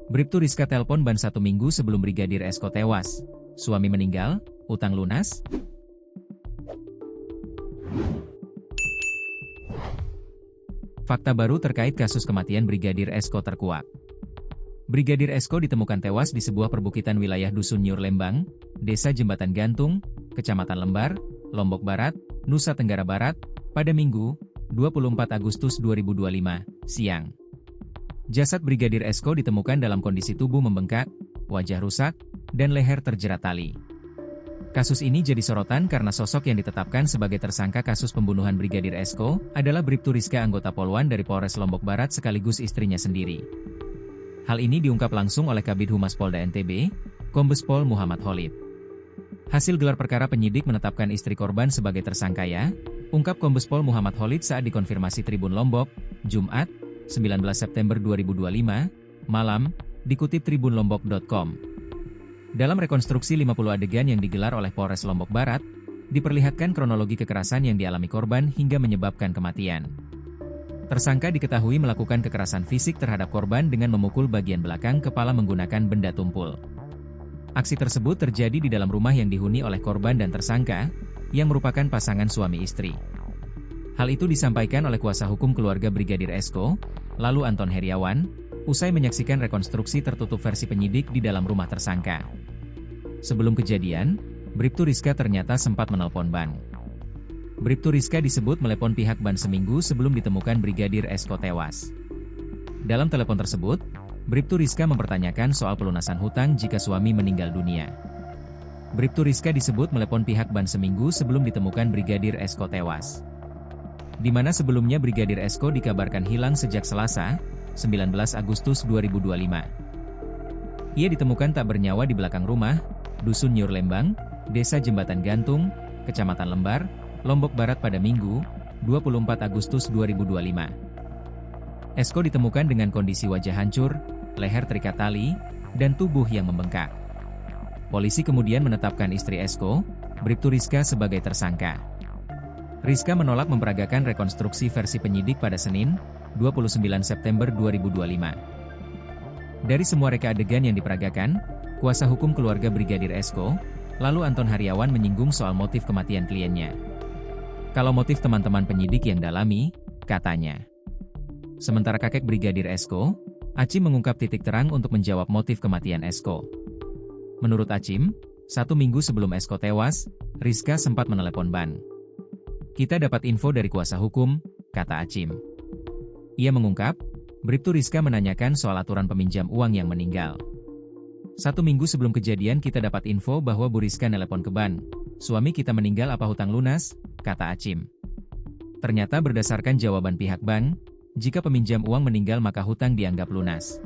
Bribtu Rizka telpon ban 1 minggu sebelum Brigadir Esko tewas. Suami meninggal, utang lunas? Fakta baru terkait kasus kematian Brigadir Esko terkuak. Brigadir Esko ditemukan tewas di sebuah perbukitan wilayah Dusun Nyur Lembang, Desa Jembatan Gantung, Kecamatan Lembar, Lombok Barat, Nusa Tenggara Barat, pada Minggu, 24 Agustus 2025, siang. Jasad Brigadir Esko ditemukan dalam kondisi tubuh membengkak, wajah rusak, dan leher terjerat tali. Kasus ini jadi sorotan karena sosok yang ditetapkan sebagai tersangka kasus pembunuhan Brigadir Esko adalah Bribtu Rizka, anggota Polwan dari Polres Lombok Barat sekaligus istrinya sendiri. Hal ini diungkap langsung oleh Kabid Humas Polda NTB, Kombes Pol Muhammad Khalid. Hasil gelar perkara penyidik menetapkan istri korban sebagai tersangka ya, ungkap Kombes Pol Muhammad Khalid saat dikonfirmasi Tribun Lombok, Jumat, 19 September 2025, malam, dikutip tribunlombok.com. Dalam rekonstruksi 50 adegan yang digelar oleh Polres Lombok Barat, diperlihatkan kronologi kekerasan yang dialami korban hingga menyebabkan kematian. Tersangka diketahui melakukan kekerasan fisik terhadap korban dengan memukul bagian belakang kepala menggunakan benda tumpul. Aksi tersebut terjadi di dalam rumah yang dihuni oleh korban dan tersangka, yang merupakan pasangan suami istri. Hal itu disampaikan oleh kuasa hukum keluarga Brigadir Esko, lalu Anton Heriawan, usai menyaksikan rekonstruksi tertutup versi penyidik di dalam rumah tersangka. Sebelum kejadian, Bribtu Rizka ternyata sempat menelpon ban. Bribtu Rizka disebut melepon pihak ban seminggu sebelum ditemukan Brigadir Esko tewas. Dalam telepon tersebut, Bribtu Rizka mempertanyakan soal pelunasan hutang jika suami meninggal dunia. Bribtu Rizka disebut melepon pihak ban seminggu sebelum ditemukan Brigadir Esko tewas. Di mana sebelumnya Brigadir Esko dikabarkan hilang sejak Selasa, 19 Agustus 2025. Ia ditemukan tak bernyawa di belakang rumah, Dusun Nyur Lembang, Desa Jembatan Gantung, Kecamatan Lembar, Lombok Barat pada Minggu, 24 Agustus 2025. Esko ditemukan dengan kondisi wajah hancur, leher terikat tali, dan tubuh yang membengkak. Polisi kemudian menetapkan istri Esko, Bribtu Rizka sebagai tersangka. Rizka menolak memperagakan rekonstruksi versi penyidik pada Senin, 29 September 2025. Dari semua reka adegan yang diperagakan, kuasa hukum keluarga Brigadir Esko, lalu Anton Heriawan menyinggung soal motif kematian kliennya. Kalau motif teman-teman penyidik yang dalami, katanya. Sementara kakek Brigadir Esko, Acim mengungkap titik terang untuk menjawab motif kematian Esko. Menurut Acim, 1 minggu sebelum Esko tewas, Rizka sempat menelepon ban. Kita dapat info dari kuasa hukum, kata Acim. Ia mengungkap, Bribtu Rizka menanyakan soal aturan peminjam uang yang meninggal. 1 minggu sebelum kejadian kita dapat info bahwa Bu Rizka nelepon ke ban. Suami kita meninggal apa hutang lunas, kata Acim. Ternyata berdasarkan jawaban pihak bank, jika peminjam uang meninggal maka hutang dianggap lunas.